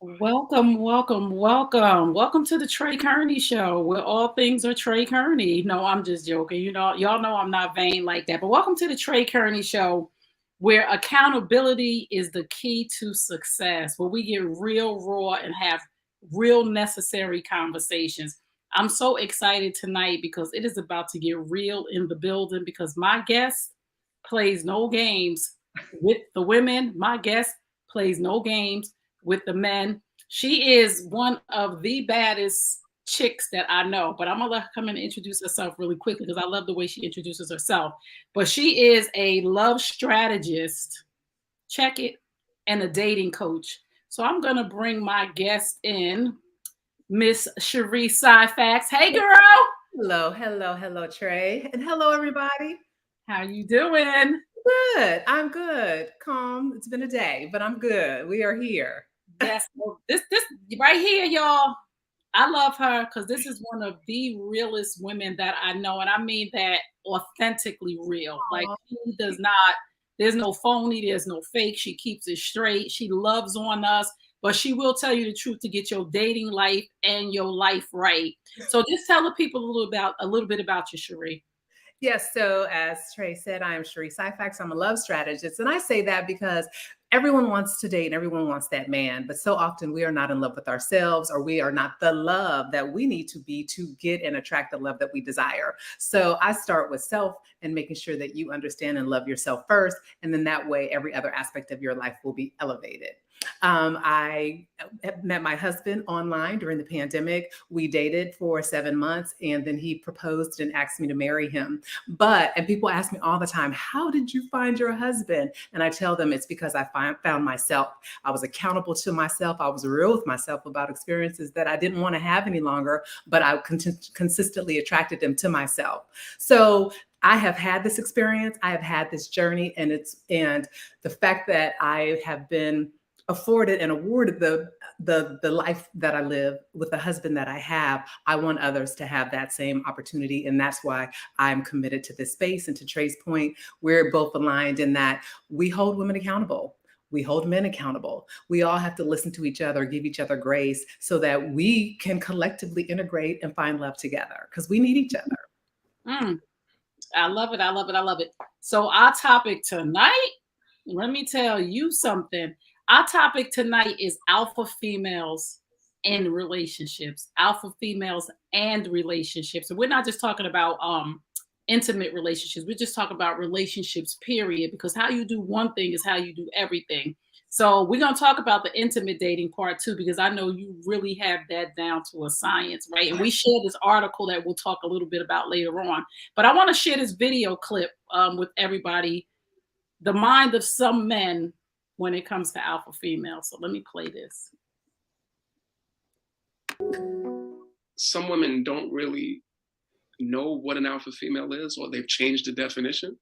Welcome, welcome, welcome. Welcome to the Trey Kearney Show, where all things are Trey Kearney. No, I'm just joking. Y'all know I'm not vain like that. But welcome to the Trey Kearney Show, where accountability is the key to success, where we get real raw and have real necessary conversations. I'm so excited tonight because it is about to get real in the building because my guest plays no games with the women. My guest plays no games with the men. She is one of the baddest chicks that I know, but I'm gonna let her come in and introduce herself really quickly because I love the way she introduces herself. But she is a love strategist, check it, and a dating coach. So I'm gonna bring my guest in, Miss Cheri Syphax. Hey girl. Hello, Trey. And hello, everybody. How you doing? Good. I'm good. Calm. It's been a day, but I'm good. We are here. Yes, this right here, y'all. I love her because this is one of the realest women that I know, and I mean that authentically real. Like Aw. she does not. There's no phony. There's no fake. She keeps it straight. She loves on us, but she will tell you the truth to get your dating life and your life right. So just tell the people a little bit about you, Cheri. Yes. So, as Trey said, I am Cheri Syphax. I'm a love strategist. And I say that because everyone wants to date and everyone wants that man. But so often we are not in love with ourselves, or we are not the love that we need to be to get and attract the love that we desire. So, I start with self and making sure that you understand and love yourself first. And then that way, every other aspect of your life will be elevated. I met my husband online during the pandemic. We dated for 7 months and then he proposed and asked me to marry him. And people ask me all the time, how did you find your husband? And I tell them it's because I found myself. I was accountable to myself. I was real with myself about experiences that I didn't want to have any longer, but I consistently attracted them to myself. So I have had this experience. I have had this journey, and the fact that I have been afforded and awarded the life that I live with the husband that I have, I want others to have that same opportunity. And that's why I'm committed to this space. And to Trey's point, we're both aligned in that we hold women accountable. We hold men accountable. We all have to listen to each other, give each other grace so that we can collectively integrate and find love together because we need each other. Mm, I love it. I love it. I love it. So our topic tonight, let me tell you something. Our topic tonight is alpha females in relationships. Alpha females and relationships. And we're not just talking about intimate relationships. We're just talking about relationships, period. Because how you do one thing is how you do everything. So we're going to talk about the intimate dating part too, because I know you really have that down to a science, right? And we shared this article that we'll talk a little bit about later on. But I want to share this video clip with everybody. The mind of some men when it comes to alpha females. So let me play this. Some women don't really know what an alpha female is, or they've changed the definition.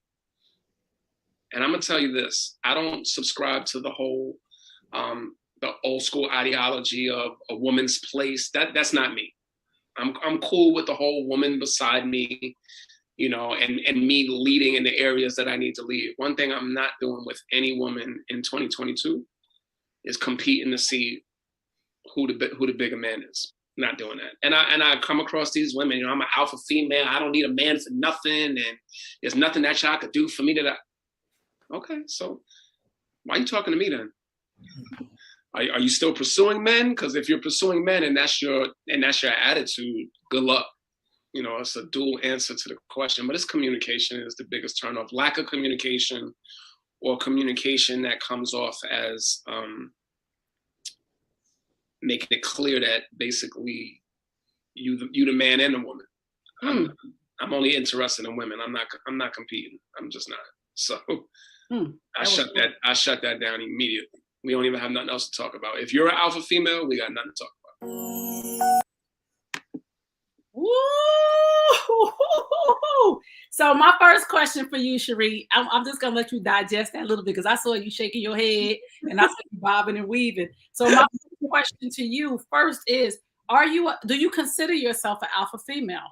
And I'm gonna tell you this, I don't subscribe to the whole, the old school ideology of a woman's place. That's not me. I'm cool with the whole woman beside me, and me leading in the areas that I need to lead. One thing I'm not doing with any woman in 2022 is competing to see who the bigger man is. Not doing that. And I come across these women, I'm an alpha female. I don't need a man for nothing. And there's nothing that y'all could do for me okay, so why are you talking to me then? Are you still pursuing men? Because if you're pursuing men and that's your attitude, good luck. It's a dual answer to the question, but it's communication is the biggest turnoff. Lack of communication, or communication that comes off as making it clear that basically you the man and the woman. I'm only interested in women. I'm not competing. I'm just not. So I shut that down immediately. We don't even have nothing else to talk about. If you're an alpha female, we got nothing to talk about. Woo! So my first question for you, Cheri, I'm just gonna let you digest that a little bit because I saw you shaking your head and I saw you bobbing and weaving. So my question to you first is: do you consider yourself an alpha female?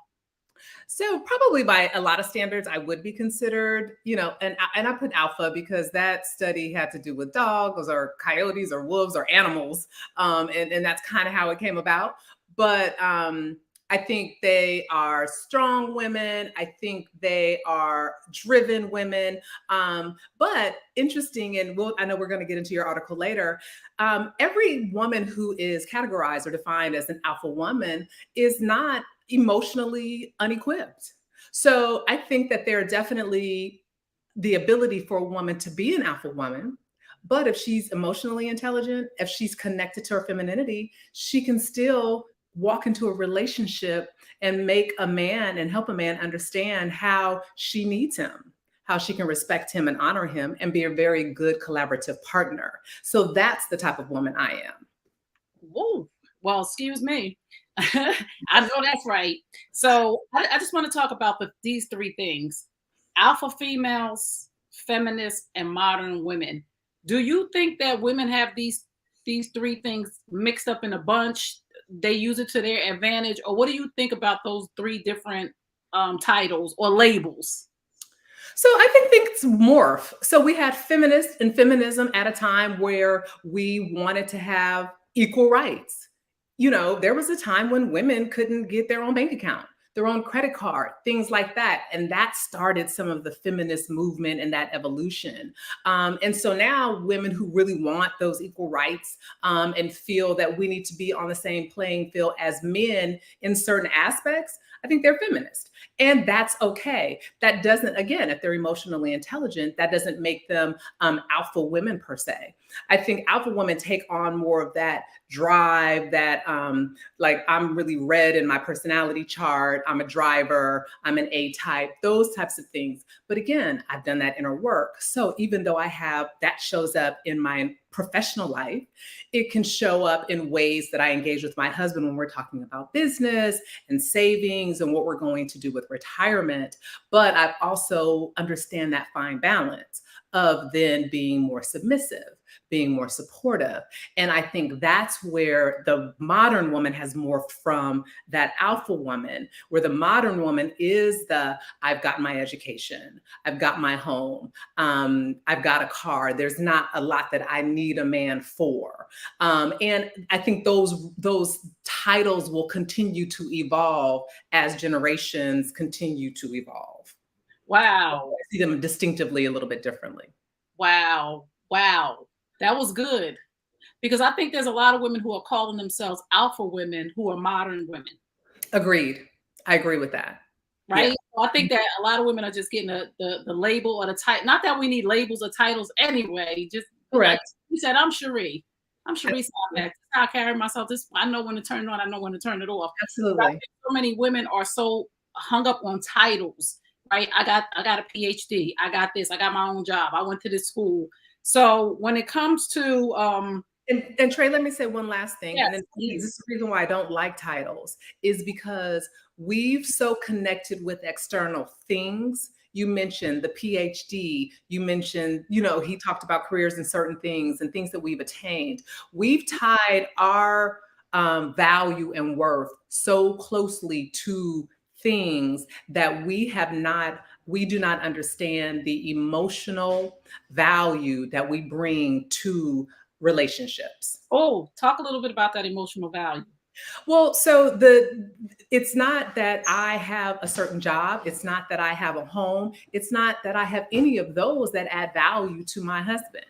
So probably by a lot of standards, I would be considered, and I put alpha because that study had to do with dogs or coyotes or wolves or animals. And that's kind of how it came about. But I think they are strong women. I think they are driven women. But interesting, and I know we're going to get into your article later. Every woman who is categorized or defined as an alpha woman is not emotionally unequipped. So I think that there are definitely the ability for a woman to be an alpha woman. But if she's emotionally intelligent, if she's connected to her femininity, she can still walk into a relationship and make a man and help a man understand how she needs him, how she can respect him and honor him and be a very good collaborative partner. So that's the type of woman I am. Whoa. Well, excuse me. I know that's right. So I just want to talk about these three things: alpha females, feminists, and modern women. Do you think that women have these three things mixed up in a bunch? They use it to their advantage, or what do you think about those three different titles or labels? So I think things morph. So we had feminists and feminism at a time where we wanted to have equal rights. There was a time when women couldn't get their own bank account, their own credit card, things like that. And that started some of the feminist movement and that evolution. And so now women who really want those equal rights and feel that we need to be on the same playing field as men in certain aspects, I think they're feminist. And that's okay. That doesn't, again, if they're emotionally intelligent, that doesn't make them alpha women per se. I think alpha women take on more of that drive, that like I'm really red in my personality chart. I'm a driver. I'm an A type, those types of things. But again, I've done that inner work. So even though I have, that shows up in my professional life, it can show up in ways that I engage with my husband when we're talking about business and savings and what we're going to do with retirement. But I also understand that fine balance of then being more submissive, being more supportive. And I think that's where the modern woman has morphed from that alpha woman, where the modern woman is I've got my education, I've got my home, I've got a car. There's not a lot that I need a man for. And I think those titles will continue to evolve as generations continue to evolve. Wow. I see them distinctively a little bit differently. Wow. Wow. That was good. Because I think there's a lot of women who are calling themselves alpha women who are modern women. Agreed. I agree with that. Right? Yeah. So I think that a lot of women are just getting the label or the title. Not that we need labels or titles anyway. Just Correct. Like you said, I'm Cheri. I'm Cheri Syphax. That's how I carry myself. I know when to turn it on. I know when to turn it off. Absolutely. But I think so many women are so hung up on titles. Right? I got a PhD. I got this. I got my own job. I went to this school. So when it comes to and Trey, let me say one last thing. Yes, and then this is the reason why I don't like titles, is because we've so connected with external things. You mentioned the PhD, you mentioned, he talked about careers in certain things and things that we've attained. We've tied our value and worth so closely to things that we do not understand the emotional value that we bring to relationships. Oh, talk a little bit about that emotional value. Well, so it's not that I have a certain job. It's not that I have a home. It's not that I have any of those that add value to my husband.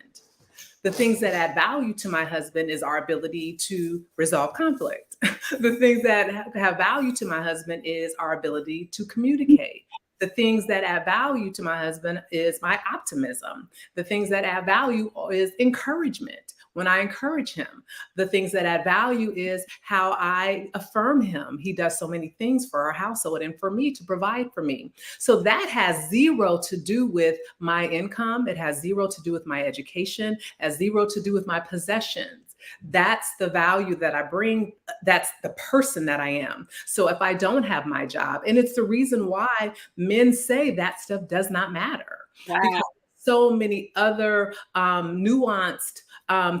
The things that add value to my husband is our ability to resolve conflict. The things that have value to my husband is our ability to communicate. The things that add value to my husband is my optimism. The things that add value is encouragement. When I encourage him, the things that add value is how I affirm him. He does so many things for our household and for me to provide for me. So that has zero to do with my income. It has zero to do with my education, it has zero to do with my possessions. That's the value that I bring. That's the person that I am. So if I don't have my job, and it's the reason why men say that stuff does not matter. Wow. Because so many other nuanced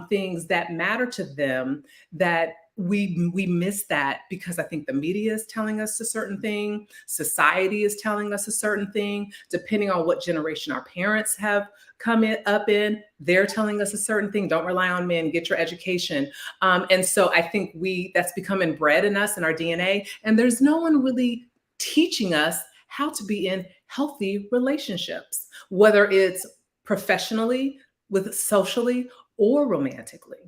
things that matter to them that we miss that because I think the media is telling us a certain thing, society is telling us a certain thing, depending on what generation our parents have up in, they're telling us a certain thing. Don't rely on men, get your education. And so I think that's become inbred in us, in our DNA, and there's no one really teaching us how to be in healthy relationships, whether it's professionally, socially, or romantically.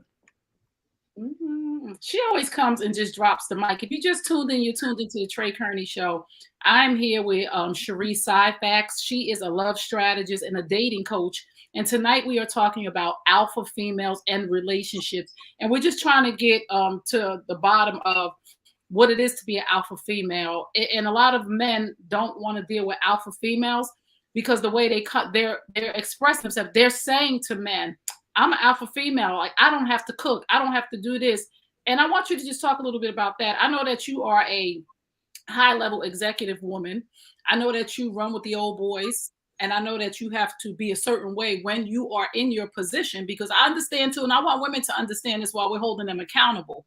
She always comes and just drops the mic. If you just tuned in, you tuned into the Trey Kearney Show. I'm here with Cheri Syphax. She is a love strategist and a dating coach. And tonight we are talking about alpha females and relationships. And we're just trying to get to the bottom of what it is to be an alpha female. And a lot of men don't want to deal with alpha females because the way they're expressing themselves, they're saying to men, I'm an alpha female. Like, I don't have to cook. I don't have to do this. And I want you to just talk a little bit about that. I know that you are a high-level executive woman. I know that you run with the old boys. And I know that you have to be a certain way when you are in your position, because I understand too, and I want women to understand this while we're holding them accountable.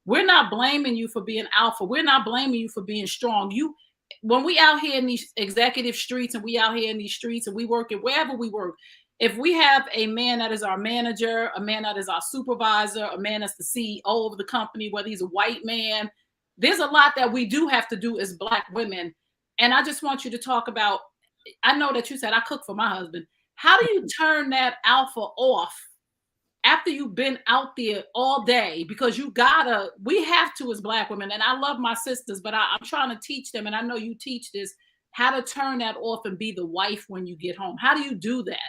We're not blaming you for being alpha. We're not blaming you for being strong. When we out here in these executive streets and we out here in these streets and we work at wherever we work, if we have a man that is our manager, a man that is our supervisor, a man that's the CEO of the company, whether he's a white man, there's a lot that we do have to do as Black women. And I just want you to talk about, I know that you said I cook for my husband. How do you turn that alpha off after you've been out there all day? Because we have to as Black women, and I love my sisters, but I'm trying to teach them, and I know you teach this, how to turn that off and be the wife when you get home. How do you do that?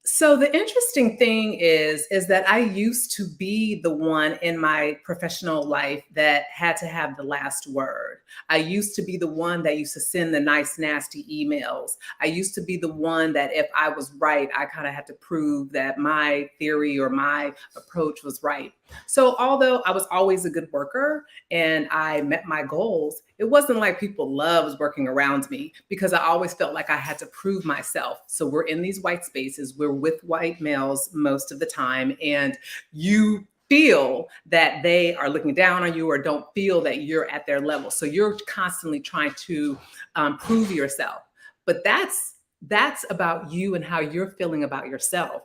So the interesting thing is that I used to be the one in my professional life that had to have the last word. I used to be the one that used to send the nice, nasty emails. I used to be the one that if I was right, I kind of had to prove that my theory or my approach was right. So although I was always a good worker and I met my goals, it wasn't like people loved working around me because I always felt like I had to prove myself. So we're in these white spaces, we're with white males most of the time, and you feel that they are looking down on you or don't feel that you're at their level. So you're constantly trying to prove yourself. But that's about you and how you're feeling about yourself.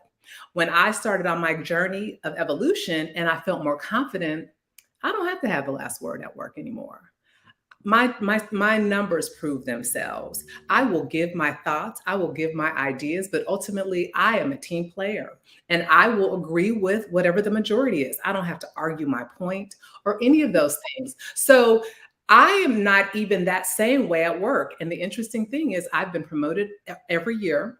When I started on my journey of evolution and I felt more confident, I don't have to have the last word at work anymore. My numbers prove themselves. I will give my thoughts, I will give my ideas, but ultimately I am a team player and I will agree with whatever the majority is. I don't have to argue my point or any of those things. So I am not even that same way at work. And the interesting thing is I've been promoted every year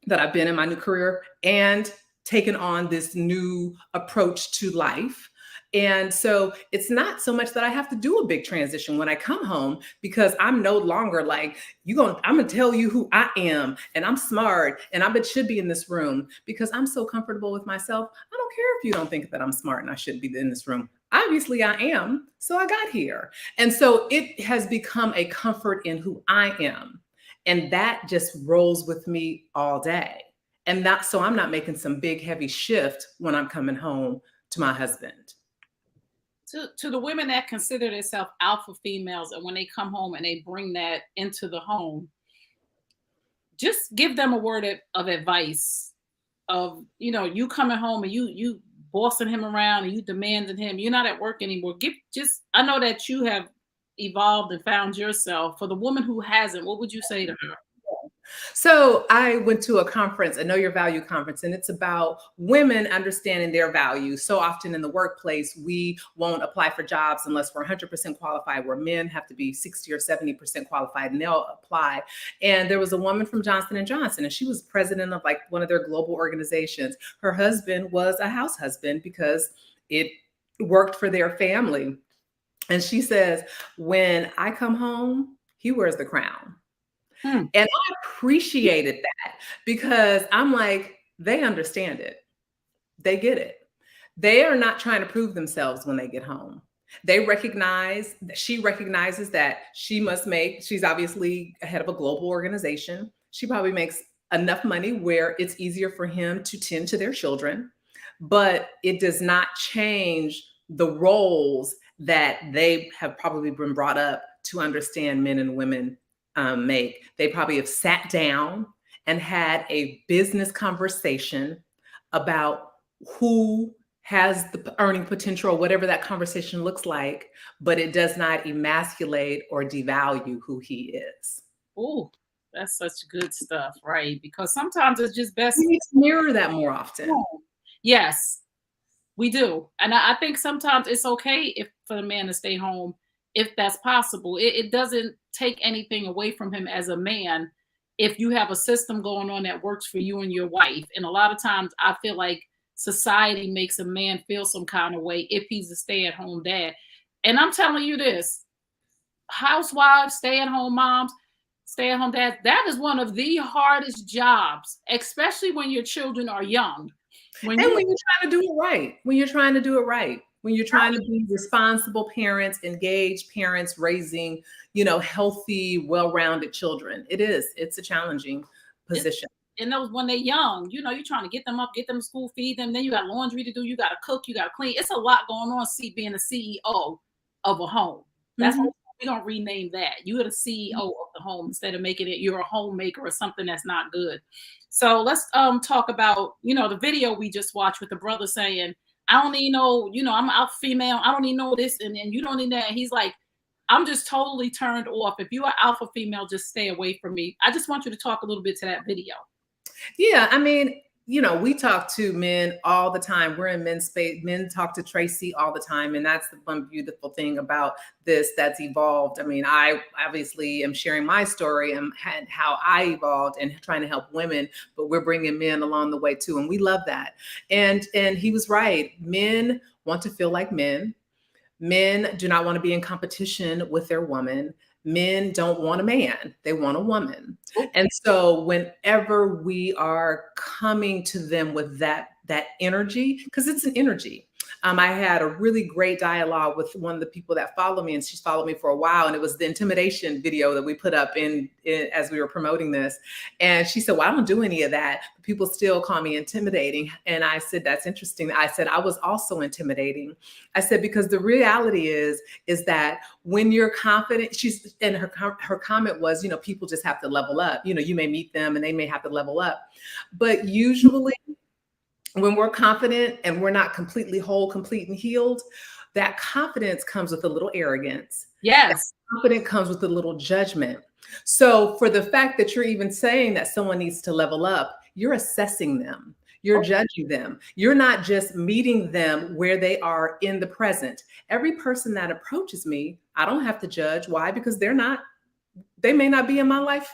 that I've been in my new career and taken on this new approach to life. And so it's not so much that I have to do a big transition when I come home, because I'm no longer like, I'm going to tell you who I am and I'm smart and I should be in this room, because I'm so comfortable with myself. I don't care if you don't think that I'm smart and I shouldn't be in this room. Obviously I am. So I got here. And so it has become a comfort in who I am. And that just rolls with me all day. And so I'm not making some big, heavy shift when I'm coming home to my husband. To the women that consider themselves alpha females, and when they come home and they bring that into the home, just give them a word of advice of, you coming home and you bossing him around and you demanding him. You're not at work anymore. I know that you have evolved and found yourself. For the woman who hasn't, what would you say to her? So I went to a conference, a Know Your Value conference, and it's about women understanding their value. So often in the workplace, we won't apply for jobs unless we're 100% qualified, where men have to be 60 or 70% qualified and they'll apply. And there was a woman from Johnson & Johnson, and she was president of like one of their global organizations. Her husband was a house husband because it worked for their family. And she says, when I come home, he wears the crown. And I appreciated that, because I'm like, they understand it. They get it. They are not trying to prove themselves when they get home. She recognizes that she's obviously head of a global organization. She probably makes enough money where it's easier for him to tend to their children, but it does not change the roles that they have probably been brought up to understand men and women make. They probably have sat down and had a business conversation about who has the earning potential, or whatever that conversation looks like, but it does not emasculate or devalue who he is. Oh, that's such good stuff, right? Because sometimes it's just best. We need to mirror that more often. Yes, we do. And I think sometimes it's okay if for the man to stay home if that's possible. It doesn't take anything away from him as a man if you have a system going on that works for you and your wife. And a lot of times I feel like society makes a man feel some kind of way if he's a stay-at-home dad. And I'm telling you this, housewives, stay-at-home moms, stay-at-home dads, that is one of the hardest jobs, especially when your children are young. When you're trying to do it right, when you're trying to be responsible parents, engaged parents, raising, healthy, well-rounded children. It's a challenging position. And those when they're young, you're trying to get them up, get them to school, feed them. Then you got laundry to do. You got to cook. You got to clean. It's a lot going on. Being a CEO of a home. That's what we're gonna rename that. You're the CEO of the home instead of making it you're a homemaker or something that's not good. So let's talk about the video we just watched with the brother saying, I don't even know, I'm alpha female. I don't even know this, and you don't need that. And he's like, I'm just totally turned off. If you are alpha female, just stay away from me. I just want you to talk a little bit to that video. Yeah, I mean, we talk to men all the time. We're in men's space. Men talk to Tracy all the time. And that's the one beautiful thing about this that's evolved. I mean, I obviously am sharing my story and how I evolved and trying to help women, but we're bringing men along the way too. And we love that. And he was right. Men want to feel like men. Men do not want to be in competition with their woman. Men don't want a man, they want a woman. And so whenever we are coming to them with that energy, because it's an energy. I had a really great dialogue with one of the people that follow me, and she's followed me for a while. And it was the intimidation video that we put up in as we were promoting this. And she said, well, I don't do any of that. But people still call me intimidating. And I said, that's interesting. I said, I was also intimidating. I said, because the reality is that when you're confident, her comment was, people just have to level up. You may meet them and they may have to level up. But usually, when we're confident and we're not completely whole, complete, and healed, that confidence comes with a little arrogance. Yes. That confidence comes with a little judgment. So for the fact that you're even saying that someone needs to level up, you're assessing them. You're judging them. You're not just meeting them where they are in the present. Every person that approaches me, I don't have to judge. Why? Because they may not be in my life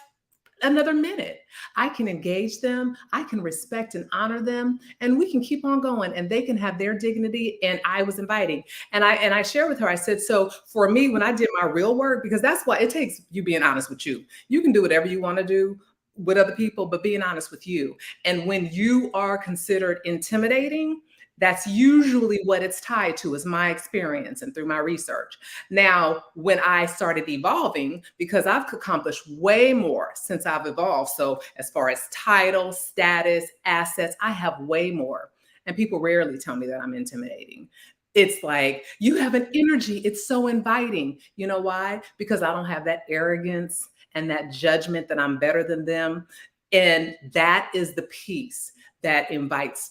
another minute. I can engage them, I can respect and honor them, and we can keep on going, and they can have their dignity. And I was inviting, and I shared with her, I said, so for me, when I did my real work, because that's why it takes you being honest with you. You can do whatever you want to do with other people, but being honest with you. And when you are considered intimidating, that's usually what it's tied to, is my experience and through my research. Now, when I started evolving, because I've accomplished way more since I've evolved. So as far as title, status, assets, I have way more. And people rarely tell me that I'm intimidating. It's like, you have an energy. It's so inviting. You know why? Because I don't have that arrogance and that judgment that I'm better than them. And that is the piece that invites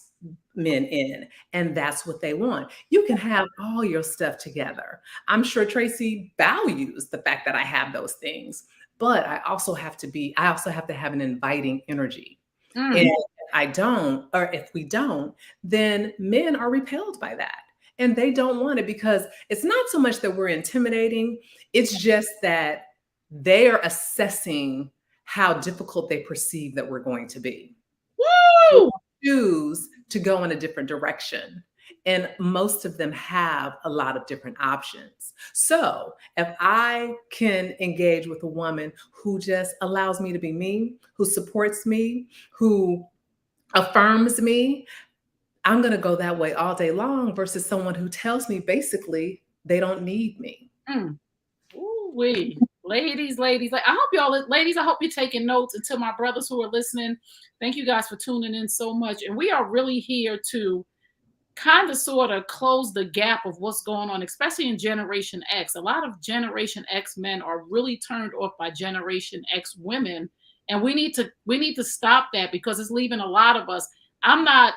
men in, and that's what they want. You can have all your stuff together. I'm sure Tracy values the fact that I have those things, but I also have to have an inviting energy. And if I don't, or if we don't, then men are repelled by that. And they don't want it, because it's not so much that we're intimidating. It's just that they are assessing how difficult they perceive that we're going to be. Woo! Choose to go in a different direction. And most of them have a lot of different options. So if I can engage with a woman who just allows me to be me, who supports me, who affirms me, I'm going to go that way all day long, versus someone who tells me basically they don't need me. Ooh-wee. Ladies, I hope you're taking notes. And to my brothers who are listening, thank you guys for tuning in so much. And we are really here to kind of sort of close the gap of what's going on, especially in Generation X. A lot of Generation X men are really turned off by Generation X women, and we need to stop that because it's leaving a lot of us. I'm not.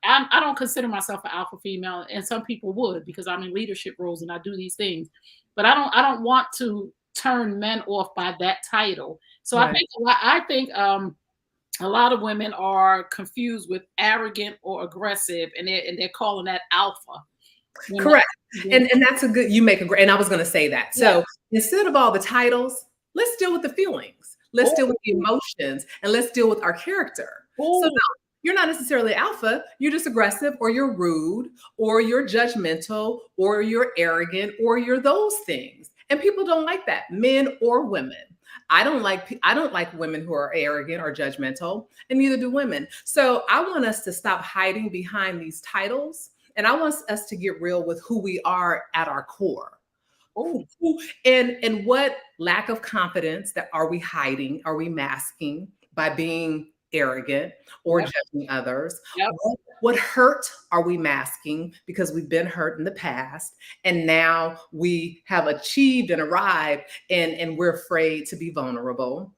I don't consider myself an alpha female, and some people would because I'm in leadership roles and I do these things. But I don't want to turn men off by that title. So Right. I think a lot of women are confused with arrogant or aggressive, and they're calling that alpha. When Correct. that, And that's a good, you make a great, and I was going to say that. yeah. So instead of all the titles, let's deal with the feelings. Let's deal with the emotions, and let's deal with our character. So Oh, no, you're not necessarily alpha. You're just aggressive, or you're rude, or you're judgmental, or you're arrogant, or you're those things. And people don't like that, men or women. I don't like women who are arrogant or judgmental, and neither do women. So I want us to stop hiding behind these titles, and I want us to get real with who we are at our core. oh, And what lack of confidence that are we hiding? Are we masking by being arrogant or yep, judging others? yep. What hurt are we masking because we've been hurt in the past and now we have achieved and arrived, and we're afraid to be vulnerable?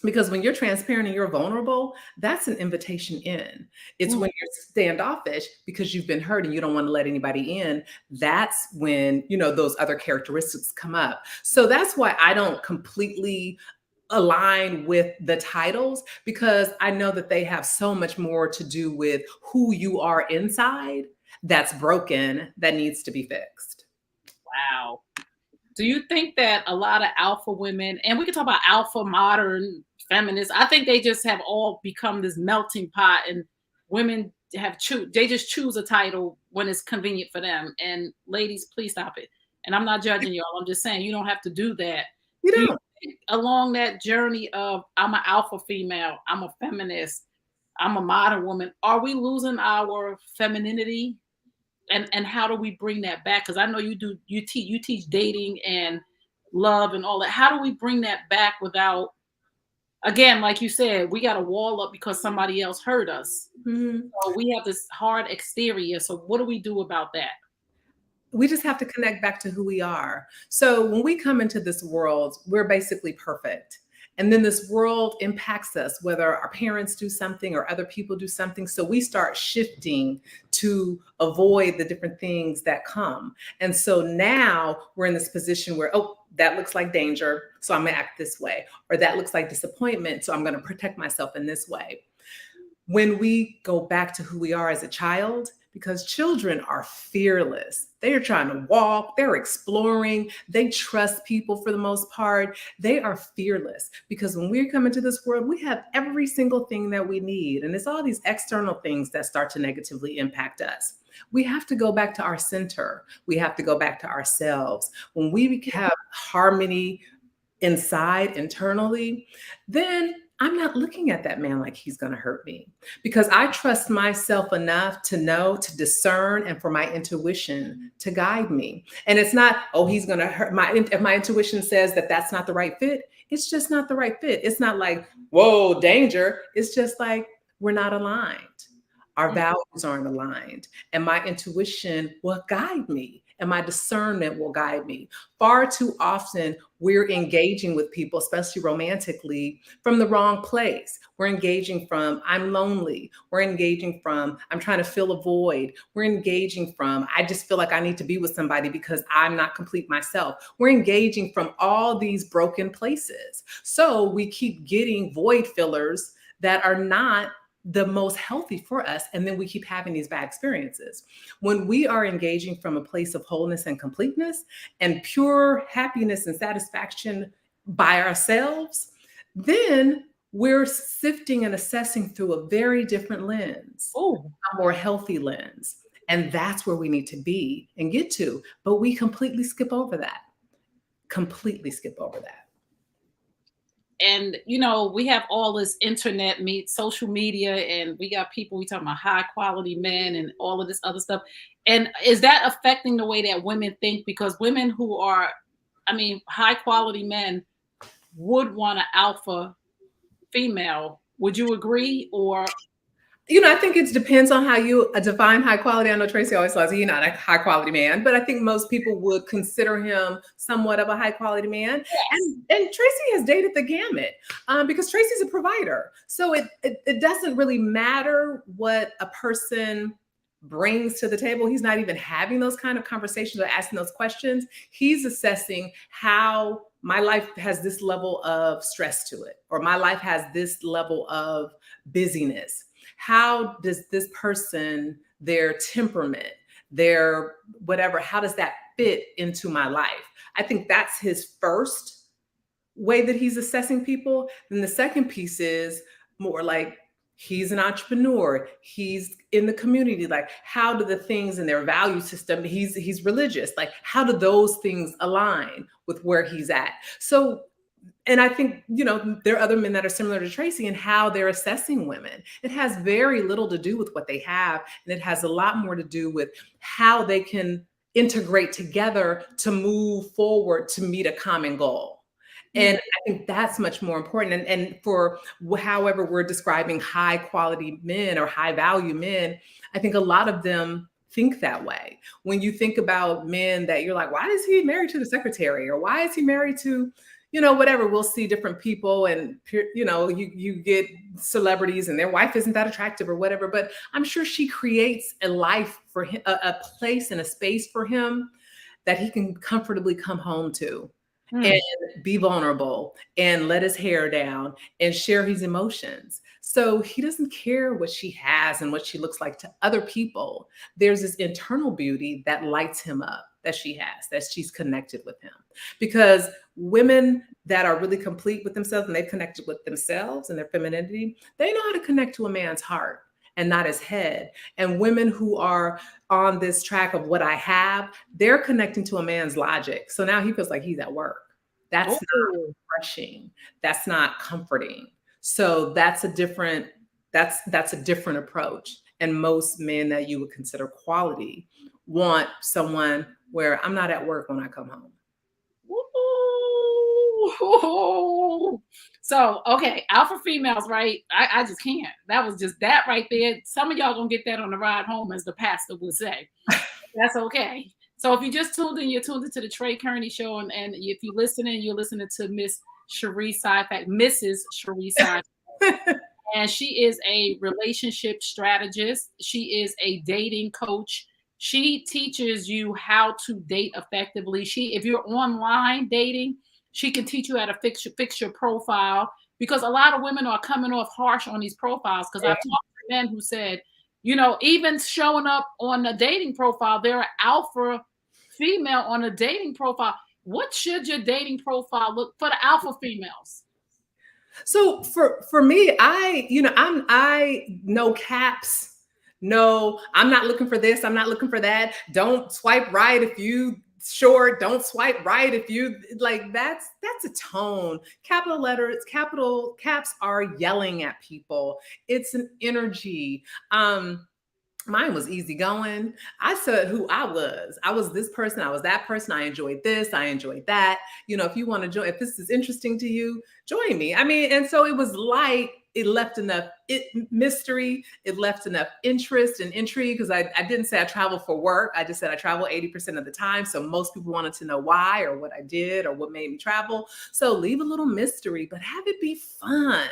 Because when you're transparent and you're vulnerable, that's an invitation in. It's Mm. when you're standoffish because you've been hurt and you don't want to let anybody in. That's when, those other characteristics come up. So that's why I don't completely align with the titles, because I know that they have so much more to do with who you are inside that's broken, that needs to be fixed. Wow. Do you think that a lot of alpha women, and we can talk about alpha modern feminists, I think they just have all become this melting pot, and women they just choose a title when it's convenient for them. And ladies, please stop it. And I'm not judging y'all. I'm just saying you don't have to do that. You Do you don't. think along that journey of I'm an alpha female, I'm a feminist, I'm a modern woman, are we losing our femininity? And how do we bring that back? Because I know you teach dating and love and all that. How do we bring that back without, again, like you said, we got a wall up because somebody else hurt us. Mhm. So we have this hard exterior. So what do we do about that? We just have to connect back to who we are. So when we come into this world, we're basically perfect. And then this world impacts us, whether our parents do something or other people do something. So we start shifting to avoid the different things that come. And so now we're in this position where, oh, that looks like danger, so I'm gonna act this way. Or that looks like disappointment, so I'm gonna protect myself in this way. When we go back to who we are as a child, because children are fearless. They are trying to walk, they're exploring, they trust people for the most part. They are fearless because when we come into this world, we have every single thing that we need. And it's all these external things that start to negatively impact us. We have to go back to our center. We have to go back to ourselves. When we have harmony inside, internally, then I'm not looking at that man like he's going to hurt me, because I trust myself enough to know, to discern, and for my intuition to guide me. And it's not, oh, he's going to hurt if my intuition says that that's not the right fit, it's just not the right fit. It's not like, whoa, danger. It's just like, we're not aligned. Our values aren't aligned, and my intuition will guide me, and my discernment will guide me. Far too often, we're engaging with people, especially romantically, from the wrong place. We're engaging from, I'm lonely. We're engaging from, I'm trying to fill a void. We're engaging from, I just feel like I need to be with somebody because I'm not complete myself. We're engaging from all these broken places. So we keep getting void fillers that are not the most healthy for us. And then we keep having these bad experiences. When we are engaging from a place of wholeness and completeness and pure happiness and satisfaction by ourselves, then we're sifting and assessing through a very different lens, Oh, a more healthy lens. And that's where we need to be and get to. But we completely skip over that. Completely skip over that. and we have all this internet social media, and we got people, we talking about high quality men and all of this other stuff. And is that affecting the way that women think? Because women who are, high quality men would want an alpha female. Would you agree? Or I think it depends on how you define high quality. I know Tracy always says he's not a high quality man, but I think most people would consider him somewhat of a high quality man. Yes. And Tracy has dated the gamut because Tracy's a provider. So it doesn't really matter what a person brings to the table. He's not even having those kind of conversations or asking those questions. He's assessing how my life has this level of stress to it, or my life has this level of busyness. How does this person, their temperament, their whatever, how does that fit into my life? I think that's his first way that he's assessing people. Then the second piece is more like, he's an entrepreneur, he's in the community, like how do the things in their value system, he's religious, like how do those things align with where he's at? So, and I think, there are other men that are similar to Tracy in how they're assessing women. It has very little to do with what they have, and it has a lot more to do with how they can integrate together to move forward to meet a common goal. And I think that's much more important. And for however we're describing high quality men or high value men, I think a lot of them think that way. When you think about men that you're like, why is he married to the secretary? Or why is he married to, whatever, we'll see different people and, you get celebrities and their wife isn't that attractive or whatever, but I'm sure she creates a life for him, a place and a space for him that he can comfortably come home to. And be vulnerable and let his hair down and share his emotions. So he doesn't care what she has and what she looks like to other people. There's this internal beauty that lights him up that she has, that she's connected with him. Because women that are really complete with themselves and they've connected with themselves and their femininity, they know how to connect to a man's heart and not his head. And women who are on this track of what I have, they're connecting to a man's logic. So now he feels like he's at work. That's not refreshing. That's not comforting. So that's a different approach. And most men that you would consider quality want someone where I'm not at work when I come home. Ooh. So, okay, alpha females, right? I just can't. That was just that right there. Some of y'all gonna get that on the ride home, as the pastor would say. That's okay. So if you just tuned in, you're tuned into the Trey Kearney Show, and if you're listening to Miss Cheri Syphax, Mrs. Cheri Syphax. And she is a relationship strategist. She is a dating coach. She teaches you how to date effectively. If you're online dating, she can teach you how to fix your profile, because a lot of women are coming off harsh on these profiles. Because I've talked to men who said, even showing up on a dating profile, they're an alpha female on a dating profile. What should your dating profile look for the alpha females? So for me, I no caps. No, I'm not looking for this. I'm not looking for that. Don't swipe right if you short. Don't swipe right if you like. That's a tone. Capital letters, capital caps are yelling at people. It's an energy. Mine was easygoing. I said who I was. I was this person. I was that person. I enjoyed this. I enjoyed that. If you want to join, if this is interesting to you, join me. I mean, and so it was light. It left enough mystery. It left enough interest and intrigue, because I didn't say I travel for work. I just said I travel 80% of the time. So most people wanted to know why or what I did or what made me travel. So leave a little mystery, but have it be fun.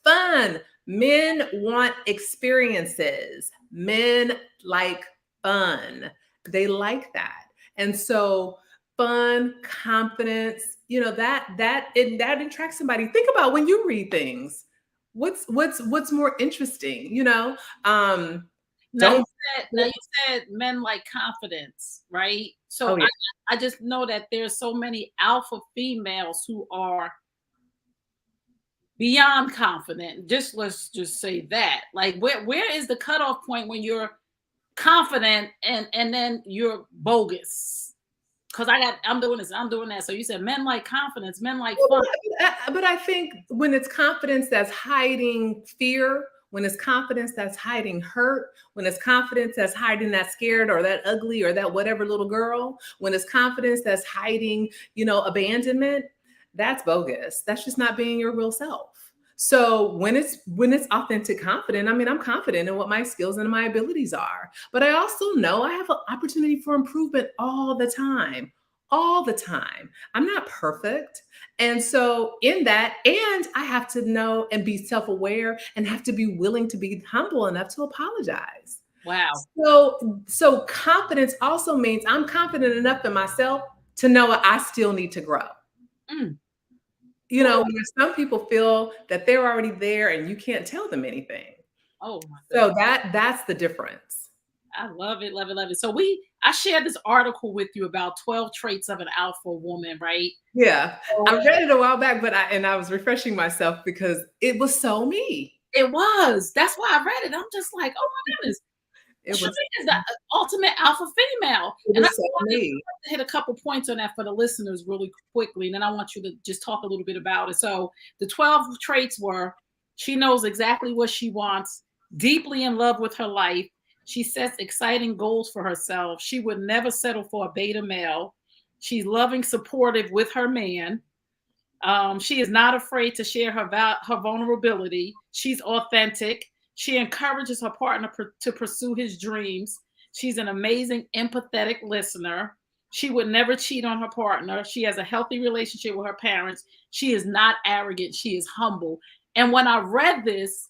Fun. Men want experiences. Men like fun. They like that. And so fun, confidence, that attracts somebody. Think about when you read things. What's more interesting, Now you said men like confidence, right? So I just know that there's so many alpha females who are beyond confident. Let's just say that. Like, where is the cutoff point when you're confident and then you're bogus? Because I'm doing this, I'm doing that. So you said men like confidence, men like fun. But I think when it's confidence that's hiding fear, when it's confidence that's hiding hurt, when it's confidence that's hiding that scared or that ugly or that whatever little girl, when it's confidence that's hiding, abandonment, that's bogus. That's just not being your real self. So when it's authentic confident, I mean, I'm confident in what my skills and my abilities are, but I also know I have an opportunity for improvement all the time. All the time. I'm not perfect. And so in that, and I have to know and be self-aware and have to be willing to be humble enough to apologize. Wow. So confidence also means I'm confident enough in myself to know I still need to grow. Mm. You know, where some people feel that they're already there and you can't tell them anything. Oh my So goodness. that's the difference. I love it, love it, love it. So I shared this article with you about 12 traits of an alpha woman, right? Yeah. So I read it a while back, but I was refreshing myself because it was so me. it was. That's why I read it. I'm just like, oh my goodness. It Cherie was is the ultimate alpha female. it And I was so want me. to hit a couple points on that for the listeners really quickly. And then I want you to just talk a little bit about it. So the 12 traits were: she knows exactly what she wants, deeply in love with her life. She sets exciting goals for herself. She would never settle for a beta male. She's loving, supportive with her man. She is not afraid to share her vulnerability. She's authentic. She encourages her partner to pursue his dreams. She's an amazing, empathetic listener. She would never cheat on her partner. She has a healthy relationship with her parents. She is not arrogant. She is humble. And when I read this,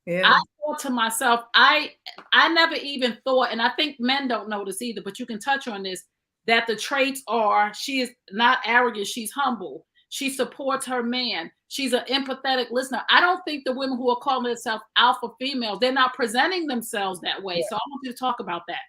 I Yeah. thought to myself, I never even thought, and I think men don't know this either, but you can touch on this, that the traits are: she is not arrogant, she's humble, she supports her man, she's an empathetic listener. I don't think the women who are calling themselves alpha females, they're not presenting themselves that way. So I want you to talk about that.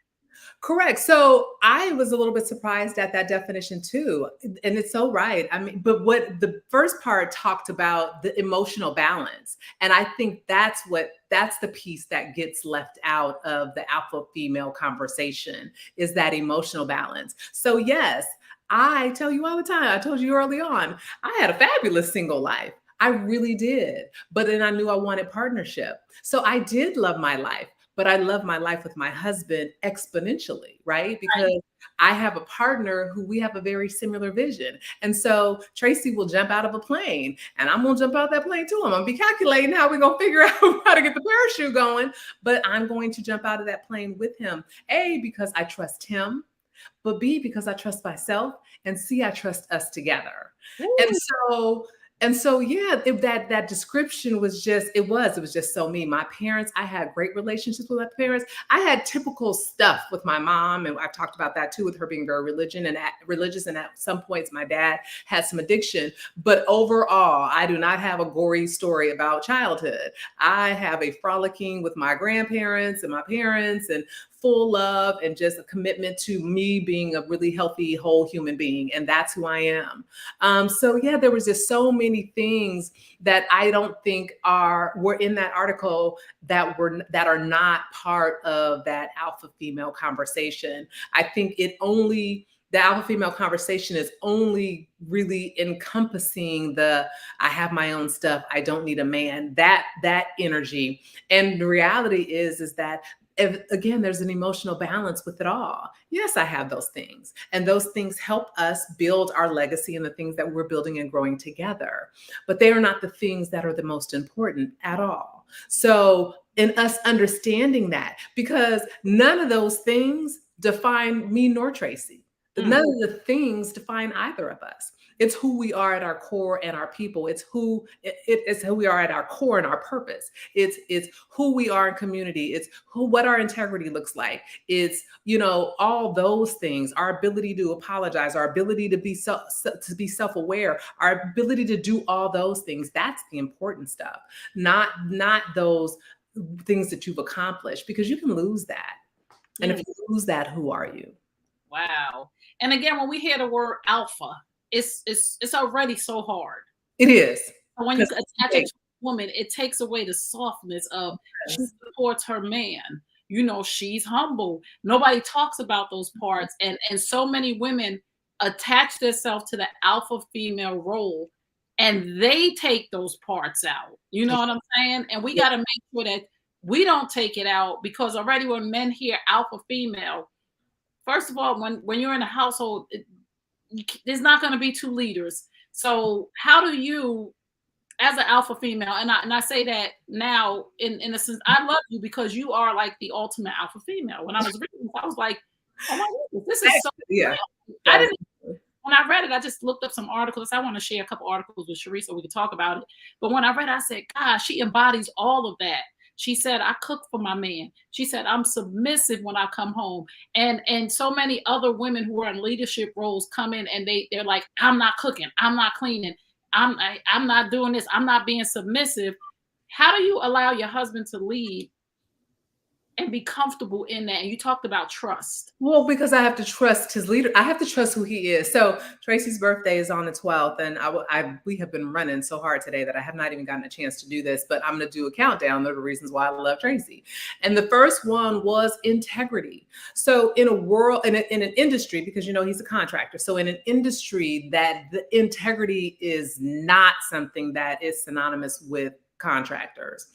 Correct. So I was a little bit surprised at that definition too. And it's so right. I mean, but what the first part talked about the emotional balance. And I think that's the piece that gets left out of the alpha female conversation is that emotional balance. So yes, I tell you all the time, I told you early on, I had a fabulous single life. I really did. But then I knew I wanted partnership. So I did love my life, but I love my life with my husband exponentially, right? Because I have a partner who we have a very similar vision. And so Tracy will jump out of a plane and I'm going to jump out that plane too. I'm going to be calculating how we're going to figure out how to get the parachute going, but I'm going to jump out of that plane with him. A, because I trust him, but B, because I trust myself, and C, I trust us together. Ooh. And so, yeah, that description was it was just so me. My parents, I had great relationships with my parents. I had typical stuff with my mom, and I've talked about that too, with her being very religious, and at some points my dad had some addiction. But overall, I do not have a gory story about childhood. I have a frolicking with my grandparents and my parents, and full love and just a commitment to me being a really healthy, whole human being. And that's who I am. So yeah, there was just so many things that I don't think were in that article that are not part of that alpha female conversation. I think the alpha female conversation is only really encompassing I have my own stuff, I don't need a man, that energy. And the reality is that again, there's an emotional balance with it all. Yes, I have those things. And those things help us build our legacy and the things that we're building and growing together. But they are not the things that are the most important at all. So in us understanding that, because none of those things define me nor Tracy. None of the things define either of us. It's who we are at our core and our people. It's who we are at our core and our purpose. It's who we are in community. It's what our integrity looks like. It's, all those things, our ability to apologize, our ability to be self-aware, our ability to do all those things. That's the important stuff, not those things that you've accomplished, because you can lose that. And if you lose that, who are you? Wow. And again, when we hear the word alpha, it's already so hard. It is. And when you attach it to a woman, it takes away the softness of she supports her man. She's humble. Nobody talks about those parts. And so many women attach themselves to the alpha female role and they take those parts out. You know what I'm saying? And we got to make sure that we don't take it out, because already when men hear alpha female, first of all, when you're in a household, there's not going to be two leaders. So how do you as an alpha female, and I say that now in a sense, I love you because you are like the ultimate alpha female. When I was reading this, I was like, oh my goodness, this is so Yeah. real. I didn't when I read it, I just looked up some articles. I want to share a couple articles with Cheris so we can talk about it. But when I read it, I said, gosh, she embodies all of that. She said, I cook for my man. She said, I'm submissive when I come home. And so many other women who are in leadership roles come in and they're like, I'm not cooking, I'm not cleaning, I'm not doing this, I'm not being submissive. How do you allow your husband to lead and be comfortable in that? And you talked about trust. Well, because I have to trust his leader. I have to trust who he is. So Tracy's birthday is on the 12th, and we have been running so hard today that I have not even gotten a chance to do this, but I'm going to do a countdown of the reasons why I love Tracy. And the first one was integrity. So in a world, in an industry, because, you know, he's a contractor. So in an industry that the integrity is not something that is synonymous with contractors.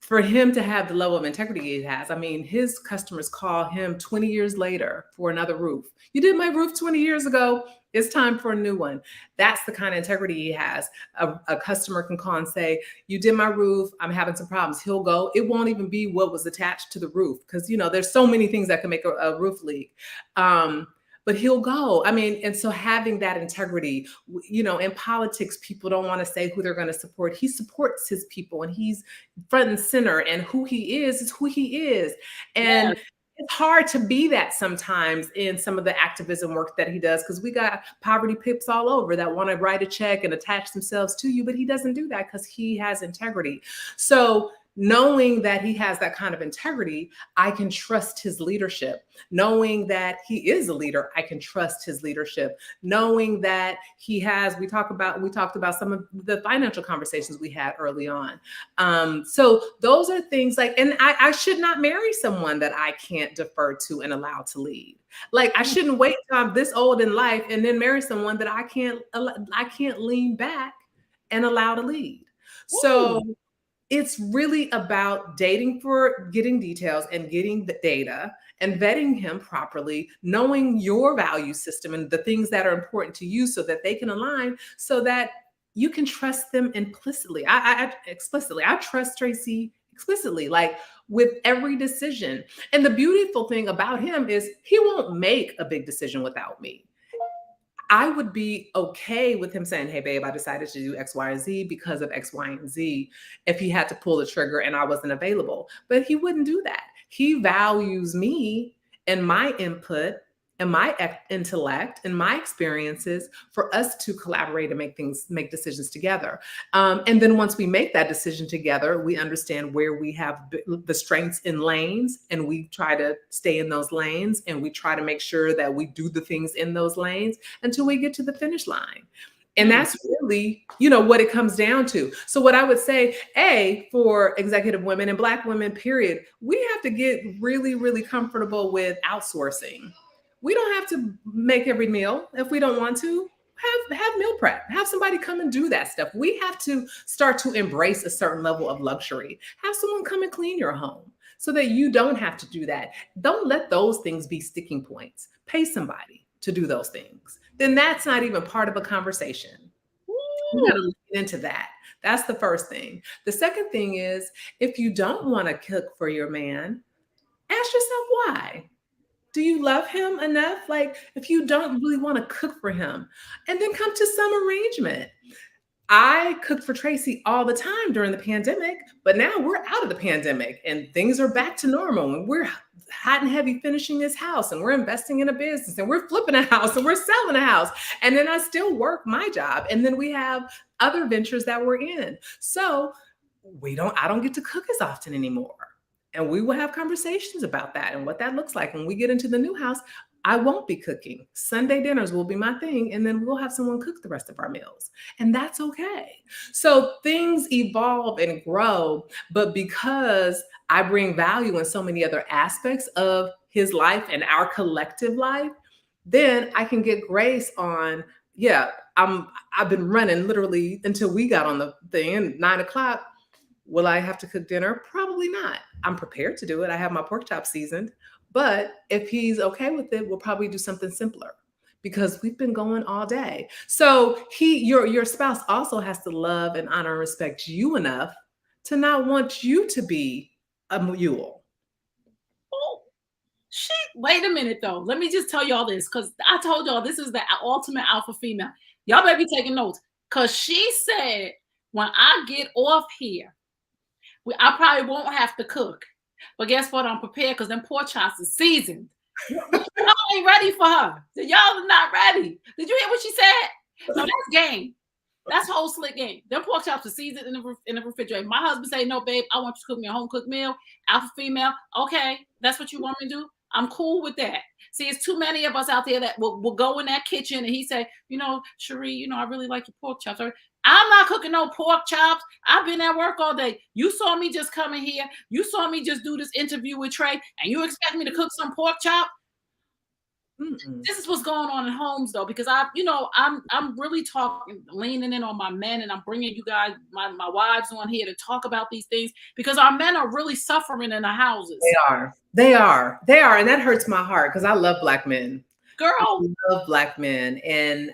For him to have the level of integrity he has, I mean, his customers call him 20 years later for another roof. You did my roof 20 years ago. It's time for a new one. That's the kind of integrity he has. A customer can call and say, you did my roof, I'm having some problems. He'll go, it won't even be what was attached to the roof. Because, you know, there's so many things that can make a roof leak. But he'll go. I mean, and so having that integrity, you know, in politics, people don't want to say who they're going to support. He supports his people and he's front and center, and who he is who he is. And yes, it's hard to be that sometimes in some of the activism work that he does, because we got poverty pips all over that want to write a check and attach themselves to you, but he doesn't do that because he has integrity. So knowing that he has that kind of integrity, I can trust his leadership. Knowing that he is a leader, I can trust his leadership. Knowing that we talked about some of the financial conversations we had early on. So those are things like, and I should not marry someone that I can't defer to and allow to lead. Like, I shouldn't wait till I'm this old in life and then marry someone that I can't lean back and allow to lead. So it's really about dating for getting details and getting the data and vetting him properly, knowing your value system and the things that are important to you so that they can align, so that you can trust them implicitly. Explicitly. I trust Tracy explicitly, like with every decision. And the beautiful thing about him is he won't make a big decision without me. I would be okay with him saying, hey, babe, I decided to do X, Y, and Z because of X, Y, and Z, if he had to pull the trigger and I wasn't available. But he wouldn't do that. He values me and my input and my intellect and my experiences for us to collaborate and make decisions together. And then once we make that decision together, we understand where we have the strengths in lanes, and we try to stay in those lanes, and we try to make sure that we do the things in those lanes until we get to the finish line. And that's really, you know, what it comes down to. So what I would say, for executive women and Black women, period, we have to get really, really comfortable with outsourcing. We don't have to make every meal if we don't want to. Have meal prep. Have somebody come and do that stuff. We have to start to embrace a certain level of luxury. Have someone come and clean your home so that you don't have to do that. Don't let those things be sticking points. Pay somebody to do those things. Then that's not even part of a conversation. You got to look into that. That's the first thing. The second thing is, if you don't want to cook for your man, ask yourself why. Do you love him enough? Like, if you don't really want to cook for him, and then come to some arrangement. I cooked for Tracy all the time during the pandemic, but now we're out of the pandemic and things are back to normal, and we're hot and heavy finishing this house, and we're investing in a business, and we're flipping a house, and we're selling a house. And then I still work my job. And then we have other ventures that we're in. So I don't get to cook as often anymore. And we will have conversations about that and what that looks like. When we get into the new house, I won't be cooking. Sunday dinners will be my thing. And then we'll have someone cook the rest of our meals. And that's okay. So things evolve and grow. But because I bring value in so many other aspects of his life and our collective life, then I can get grace on, I've been running literally until we got on the thing, 9 o'clock. Will I have to cook dinner? Probably not. I'm prepared to do it. I have my pork chop seasoned. But if he's okay with it, we'll probably do something simpler, because we've been going all day. So your spouse also has to love and honor and respect you enough to not want you to be a mule. Oh, wait a minute though. Let me just tell y'all this, because I told y'all this is the ultimate alpha female. Y'all better be taking notes, because she said, when I get off here, I probably won't have to cook. But guess what? I'm prepared, because them pork chops are seasoned. Y'all ain't ready for her. Y'all are not ready. Did you hear what she said? No, that's game. That's whole slick game. Them pork chops are seasoned in the refrigerator. My husband say, no, babe, I want you to cook me a home cooked meal. Alpha female. Okay, that's what you want me to do? I'm cool with that. See, it's too many of us out there that will go in that kitchen and he say, Cheri, I really like your pork chops. I'm not cooking no pork chops. I've been at work all day. You saw me just come in here. You saw me just do this interview with Trey, and you expect me to cook some pork chop? This is what's going on in homes, though, because I'm really leaning in on my men, and I'm bringing you guys, my wives, on here to talk about these things, because our men are really suffering in the houses. They are, and that hurts my heart, because I love Black men. Girl, I love Black men, and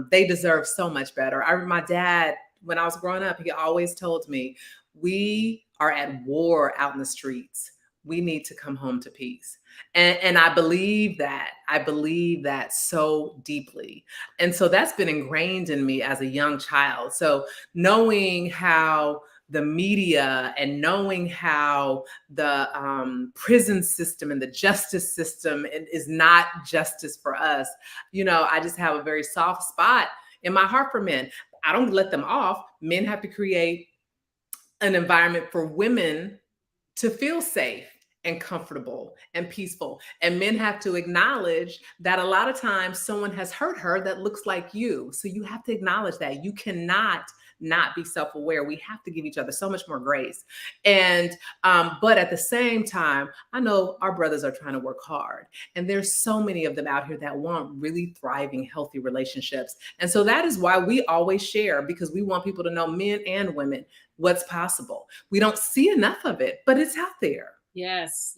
they deserve so much better. My dad, when I was growing up, he always told me, we are at war out in the streets. We need to come home to peace. And I believe that. I believe that so deeply. And so that's been ingrained in me as a young child. So knowing how the media and knowing how the prison system and the justice system is not justice for us, I just have a very soft spot in my heart for men. I don't let them off. Men have to create an environment for women to feel safe and comfortable and peaceful. And men have to acknowledge that a lot of times someone has hurt her that looks like you. So you have to acknowledge that. You cannot not be self-aware. We have to give each other so much more grace. And, but at the same time, I know our brothers are trying to work hard. And there's so many of them out here that want really thriving, healthy relationships. And so that is why we always share, because we want people to know, men and women, what's possible. We don't see enough of it, but it's out there. Yes.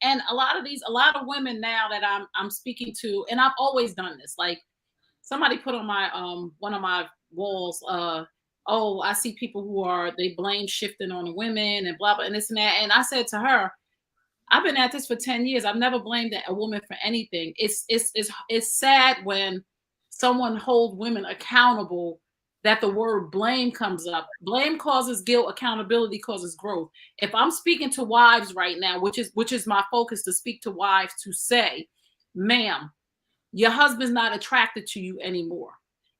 And a lot of women now that I'm speaking to, and I've always done this. Like, somebody put on my one of my walls, I see people they blame shifting on the women and blah blah and this and that. And I said to her, I've been at this for 10 years. I've never blamed a woman for anything. It's sad when someone holds women accountable, that the word blame comes up. Blame causes guilt, accountability causes growth. If I'm speaking to wives right now, which is my focus, to speak to wives, to say, ma'am, your husband's not attracted to you anymore.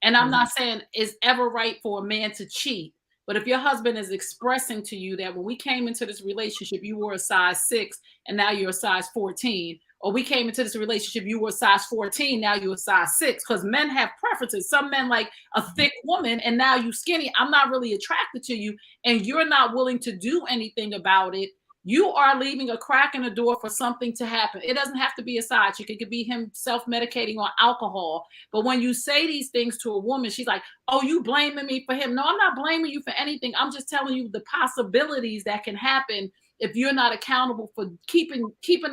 And I'm not saying it's ever right for a man to cheat, but if your husband is expressing to you that when we came into this relationship, you were a size 6 and now you're a size 14, or we came into this relationship, you were a size 14, now you're a size 6, because men have preferences. Some men like a thick woman and now you skinny. I'm not really attracted to you, and you're not willing to do anything about it. You are leaving a crack in the door for something to happen. It doesn't have to be a side chick. It could be him self-medicating on alcohol. But when you say these things to a woman, she's like, oh, you blaming me for him. No, I'm not blaming you for anything. I'm just telling you the possibilities that can happen if you're not accountable for keeping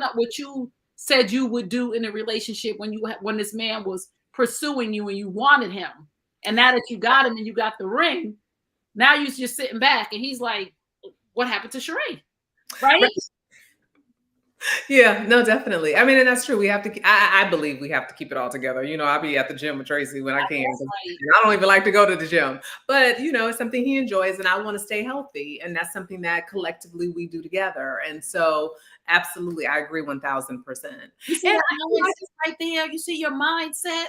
up what you said you would do in a relationship when this man was pursuing you and you wanted him. And now that you got him and you got the ring, now you're just sitting back and he's like, what happened to Cheri? Right? Yeah, no, definitely. I mean, and that's true. We have to, I believe we have to keep it all together. I'll be at the gym with Tracy when I can. Right. I don't even like to go to the gym, but it's something he enjoys and I want to stay healthy. And that's something that collectively we do together. And so absolutely, I agree 1000%. You see that analysis right there? You see your mindset?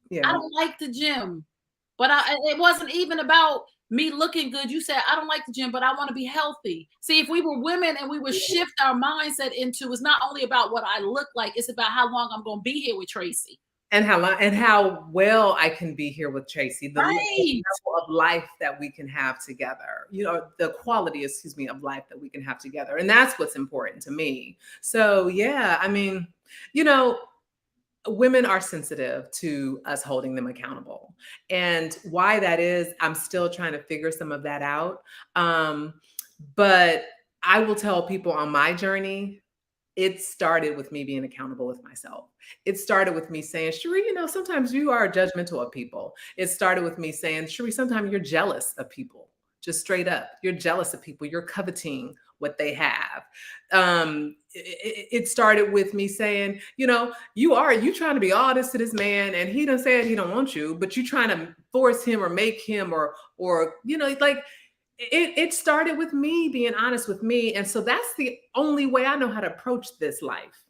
Yeah. I don't like the gym, but it wasn't even about me looking good. You said, I don't like the gym, but I want to be healthy. See, if we were women and we would shift our mindset into, it's not only about what I look like, it's about how long I'm going to be here with Tracy. And how well I can be here with Tracy, the level of life that we can have together, the quality, of life that we can have together. And that's what's important to me. So, yeah, I mean, women are sensitive to us holding them accountable. And why that is, I'm still trying to figure some of that out. But I will tell people on my journey, it started with me being accountable with myself. It started with me saying, Cheri, sometimes you are judgmental of people. It started with me saying, Cheri, sometimes you're jealous of people. Just straight up, you're jealous of people. You're coveting what they have. It started with me saying, you trying to be all this to this man, and he done said he don't want you, but you trying to force him or make him or it started with me being honest with me. And so that's the only way I know how to approach this life.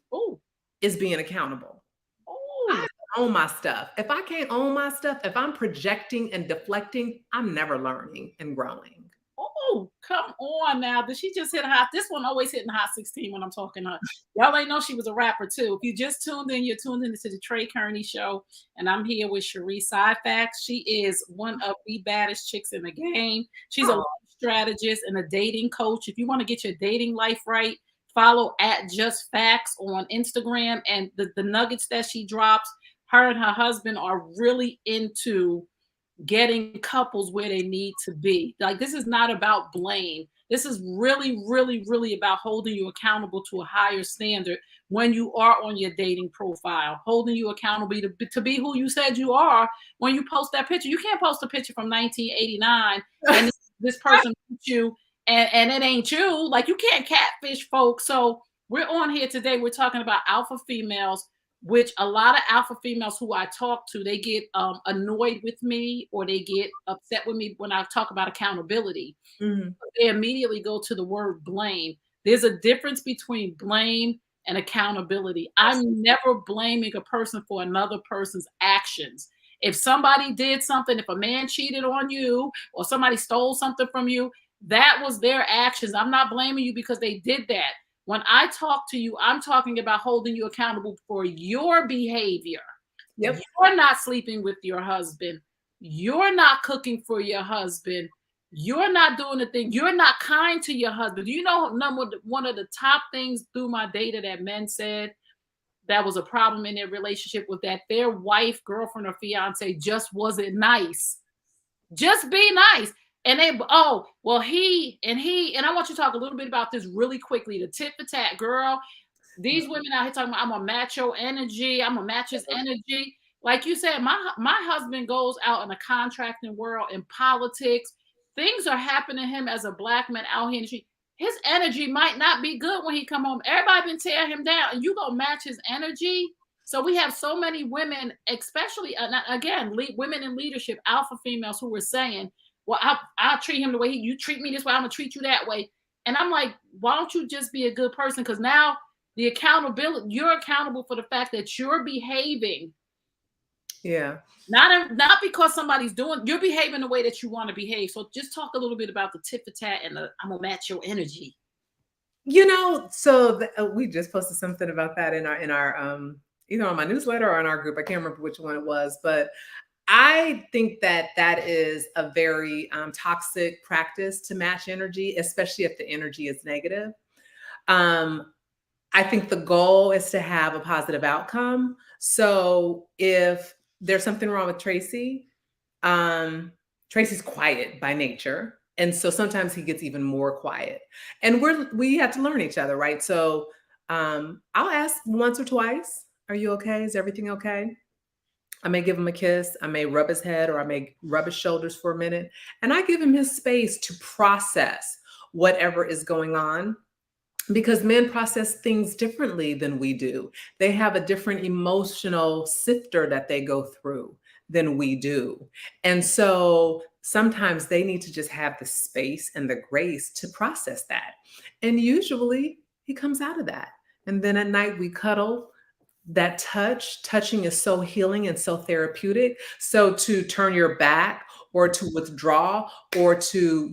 Is being accountable. I have to own my stuff. If I can't own my stuff, if I'm projecting and deflecting, I'm never learning and growing. Oh, come on now. Did she just hit hot? This one always hitting hot 16 when I'm talking to her. Y'all ain't know she was a rapper too. If you just tuned in, you're tuned into the Trey Kearney Show. And I'm here with Cheri Syphax. She is one of the baddest chicks in the game. She's a strategist and a dating coach. If you want to get your dating life right, follow @JustFacts on Instagram. And the nuggets that she drops, her and her husband are really into getting couples where they need to be. Like, this is not about blame. This is really, really, really about holding you accountable to a higher standard when you are on your dating profile, holding you accountable to be who you said you are when you post that picture. You can't post a picture from 1989 and this person put you and it ain't you. Like, you can't catfish folks. So we're on here today. We're talking about alpha females, which a lot of alpha females who I talk to, they get annoyed with me or they get upset with me when I talk about accountability. They immediately go to the word blame. There's a difference between blame and accountability. I'm never blaming a person for another person's actions. If somebody did something, if a man cheated on you or somebody stole something from you, that was their actions. I'm not blaming you because they did that. When I talk to you, I'm talking about holding you accountable for your behavior. Yep. You're not sleeping with your husband. You're not cooking for your husband. You're not doing the thing. You're not kind to your husband. Do you know one of the top things through my data that men said that was a problem in their relationship was that their wife, girlfriend, or fiance just wasn't nice. Just be nice. And they, and I want you to talk a little bit about this really quickly. The tit for tat, girl. These women out here talking about, I'm a macho energy. I'm a match his energy. Like you said, my husband goes out in the contracting world, in politics. Things are happening to him as a black man out here. His energy might not be good when he come home. Everybody been tearing him down, and you gonna match his energy. So we have so many women, especially again, women in leadership, alpha females, who were saying, well, I'll treat him the way you treat me this way. I'm gonna treat you that way. And I'm like, why don't you just be a good person? Because now the accountability, you're accountable for the fact that you're behaving. Yeah. Not because somebody's doing, you're behaving the way that you want to behave. So just talk a little bit about the tit for tat and I'm gonna match your energy. So we just posted something about that in our either on my newsletter or in our group. I can't remember which one it was, but I think that is a very toxic practice to match energy, especially if the energy is negative. I think the goal is to have a positive outcome. So if there's something wrong with Tracy, Tracy's quiet by nature. And so sometimes he gets even more quiet. And we have to learn each other, right? So I'll ask once or twice, are you okay? Is everything okay? I may give him a kiss. I may rub his head or I may rub his shoulders for a minute. And I give him his space to process whatever is going on, because men process things differently than we do. They have a different emotional sifter that they go through than we do. And so sometimes they need to just have the space and the grace to process that. And usually he comes out of that. And then at night we cuddle. That touching is so healing and so therapeutic. So to turn your back or to withdraw or to,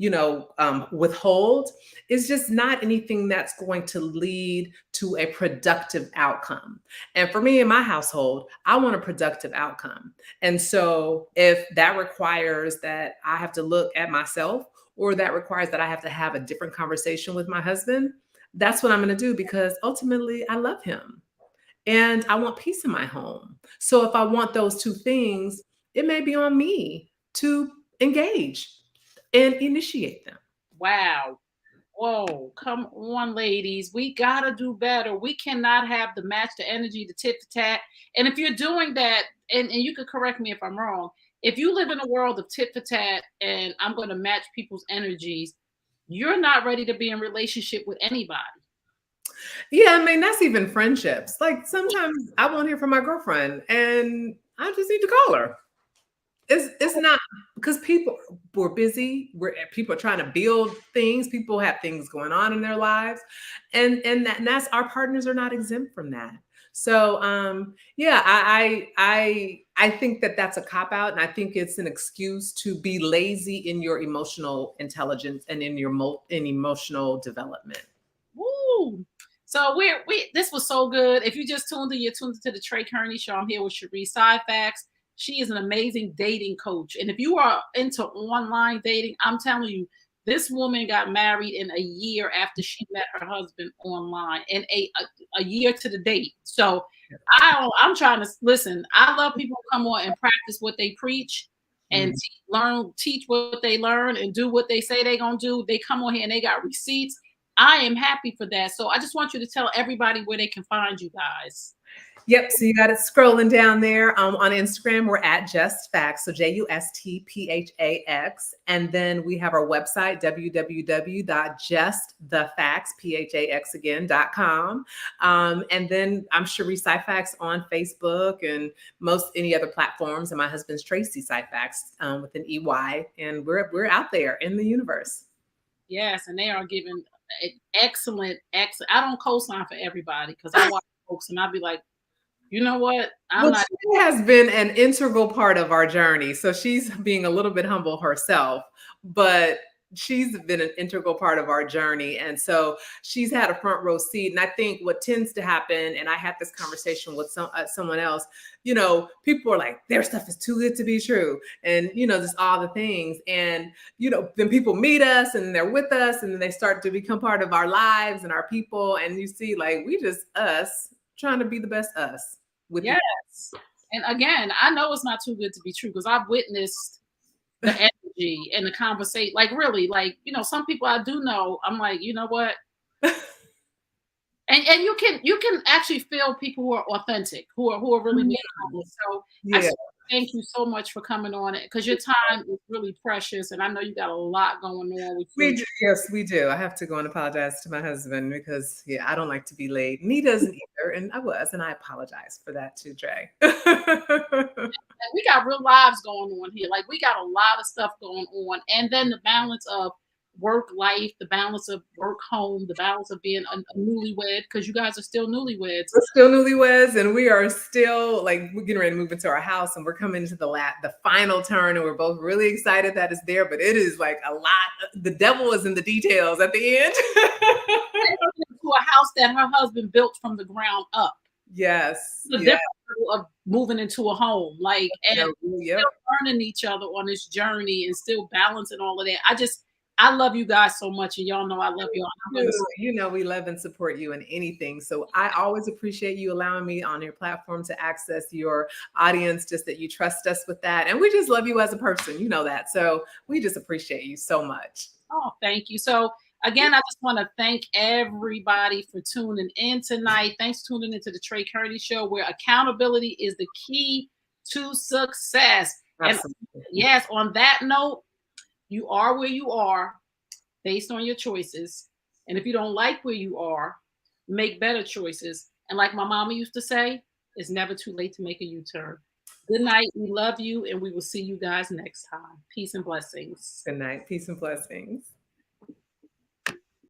withhold is just not anything that's going to lead to a productive outcome. And for me in my household, I want a productive outcome. And so if that requires that I have to look at myself, or that requires that I have to have a different conversation with my husband, that's what I'm going to do, because ultimately I love him. And I want peace in my home. So if I want those two things, it may be on me to engage and initiate them. Wow. Whoa, come on, ladies. We gotta do better. We cannot have the match, the energy, the tit for tat. And if you're doing that, and you could correct me if I'm wrong, if you live in a world of tit for tat and I'm gonna match people's energies, you're not ready to be in relationship with anybody. Yeah, I mean, that's even friendships. Like sometimes I won't hear from my girlfriend and I just need to call her. It's not because we're busy. People are trying to build things. People have things going on in their lives, and that's our partners are not exempt from that. So yeah, I think that that's a cop out, and I think it's an excuse to be lazy in your emotional intelligence and in your in emotional development. Woo! So we this was so good. If you just tuned in, you're tuned into the Trey Kearney Show. I'm here with Cheris Syphax. She is an amazing dating coach. And if you are into online dating, I'm telling you, this woman got married in a year after she met her husband online, and a year to the date. So I'm trying to listen. I love people who come on and practice what they preach and teach what they learn and do what they say they're gonna do. They come on here and they got receipts. I am happy for that. So I just want you to tell everybody where they can find you guys. Yep. So you got it scrolling down there. On Instagram, we're at JustFax. So JustPhax. And then we have our website, www.justthefax.com. And then I'm Cherie Syphax on Facebook and most any other platforms. And my husband's Tracy Syphax with an EY. And we're out there in the universe. Yes. And they are giving excellent. I don't co-sign for everybody because I watch folks and I'll be like, you know what? She has been an integral part of our journey. So she's being a little bit humble herself, but she's been an integral part of our journey. And so she's had a front row seat. And I think what tends to happen, and I had this conversation with someone else, you know, people are like, their stuff is too good to be true. And, you know, just all the things. And, you know, then people meet us and they're with us and then they start to become part of our lives and our people. And you see, like, we just us trying to be the best us. Yes. And again, I know it's not too good to be true because I've witnessed the energy and the conversation. Like really, like, you know, some people I do know, I'm like, you know what? and you can actually feel people who are authentic, who are really being honest. So yeah. Thank you so much for coming on it because your time is really precious. And I know you got a lot going on with you. Yes, we do. I have to go and apologize to my husband because, yeah, I don't like to be late. And he doesn't either. And I apologize for that too, Jay. We got real lives going on here. Like we got a lot of stuff going on. And then the balance of work life, the balance of work home, the balance of being a newlywed, because you guys are still newlyweds. We're still newlyweds, and we are still like we're getting ready to move into our house, and we're coming into the final turn, and we're both really excited that it's there. But it is like a lot. The devil is in the details at the end. To a house that her husband built from the ground up. Yes. The difference of moving into a home, like and still learning each other on this journey and still balancing all of that. I love you guys so much, and y'all know I love y'all. You know, we love and support you in anything. So I always appreciate you allowing me on your platform to access your audience, just that you trust us with that. And we just love you as a person. You know that. So we just appreciate you so much. Oh, thank you. So again, I just want to thank everybody for tuning in tonight. Thanks for tuning into the Trey Kearney Show, where accountability is the key to success. Absolutely. And yes, on that note, you are where you are based on your choices. And if you don't like where you are, make better choices. And like my mama used to say, it's never too late to make a U-turn. Good night. We love you. And we will see you guys next time. Peace and blessings. Good night. Peace and blessings.